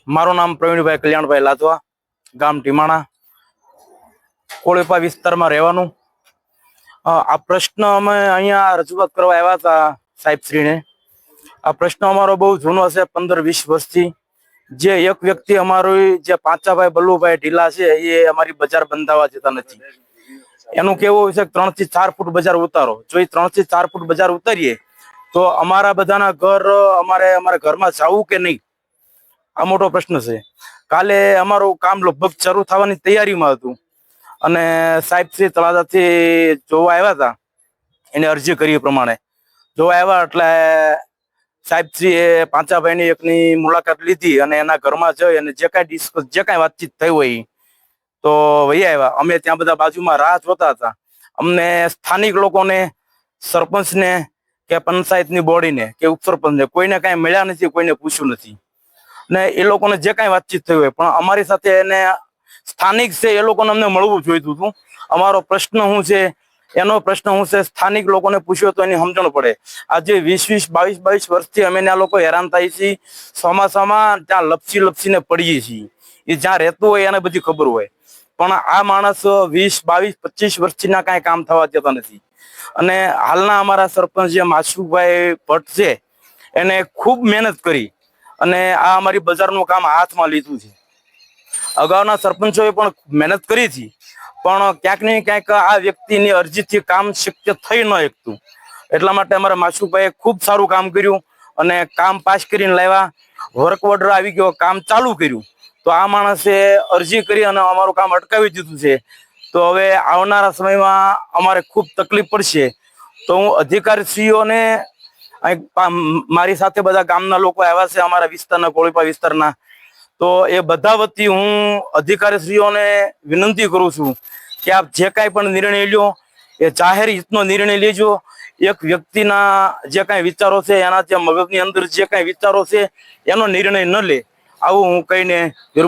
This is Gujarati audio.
મારું નામ પ્રવીણભાઈ કલ્યાણભાઈ લાદવા, ગામ ટીમાણા, કોળીપા વિસ્તારમાં રહેવાનું. આ પ્રશ્ન અમે અહીંયા રજૂઆત કરવા આવ્યા હતા સાહેબશ્રીને. આ પ્રશ્ન અમારો બહુ જૂનો છે, 15-20 વર્ષથી. જે એક વ્યક્તિ અમારું જે પાંચાભાઈ બલ્લુભાઈ ઢીલા છે, એ અમારી બજાર બંધાવા જતા નથી. એનું કેવું છે 3 થી 4 ફૂટ બજાર ઉતારો. જો એ 3 થી 4 ફૂટ બજાર ઉતારીએ તો અમારા બધાના ઘર અમારા ઘરમાં જવું કે નહીં, આ મોટો પ્રશ્ન છે. કાલે અમારું કામ લગભગ શરૂ થવાની તૈયારીમાં હતું અને સાહેબશ્રી તળાજાથી જોવા આવ્યા હતા. એને અરજી કરી પ્રમાણે જોવા આવ્યા એટલે સાહેબશ્રીએ પાંચાભાઈની એકની મુલાકાત લીધી અને એના ઘરમાં જઈ અને જે કાંઈ વાતચીત થઈ હોય તો વહી આવ્યા. અમે ત્યાં બધા બાજુમાં રાહ જોતા હતા. અમને સ્થાનિક લોકોને, સરપંચને કે પંચાયતની બોડીને કે ઉપસરપંચને કોઈને કાંઈ મળ્યા નથી, કોઈને પૂછ્યું નથી. ને એ લોકોને જે કાંઈ વાતચીત થઈ હોય પણ અમારી સાથે એને સ્થાનિક છે એ લોકોને અમને મળવું જોઈતું હતું. અમારો પ્રશ્ન શું છે, એનો પ્રશ્ન શું છે, સ્થાનિક લોકોને પૂછ્યો તો એની સમજણ પડે. આજે 20-20, 22-22 વર્ષથી અમે આ લોકો હેરાન થાય છીએ. ચોમાસામાં ત્યાં લપસીને પડીએ છીએ. એ જ્યાં રહેતું હોય એને બધી ખબર હોય, પણ આ માણસ 20, 22, 25 વર્ષથી ના કાંઈ કામ થવા દેતા નથી. અને હાલના અમારા સરપંચ જે માસુભાઈ ભટ્ટ છે, એને ખૂબ મહેનત કરી અને આ અમારી બજારનું કામ હાથમાં લીધું છે. અગાઉના સરપંચોએ પણ મહેનત કરી હતી, પણ ક્યાંક ને ક્યાંક આ વ્યક્તિની અરજીથી કામ શક્ય થઈ ન શકતું. એટલા માટે અમારા માસુભાઈએ ખૂબ સારું કામ કર્યું અને કામ પાસ કરીને લાવ્યા. વર્ક ઓર્ડર આવી ગયો, કામ ચાલુ કર્યું. તો આ માણસે અરજી કરી અને અમારું કામ અટકાવી દીધું છે. તો હવે આવનારા સમયમાં અમારે ખૂબ તકલીફ પડશે. તો હું અધિકારીશ્રીઓને, મારી સાથે બધા ગામના લોકો આવ્યા છે અમારા વિસ્તારના, કોળીપા વિસ્તારના, તો એ બધા વતી હું અધિકારીશ્રીઓને વિનંતી કરું છું કે આપ જે કાંઈ પણ નિર્ણય લ્યો એ જાહેર હિતનો નિર્ણય લેજો. એક વ્યક્તિના જે કાંઈ વિચારો છે, એના જે મગજની અંદર જે કાંઈ વિચારો છે એનો નિર્ણય ન લે, આવું હું કહીને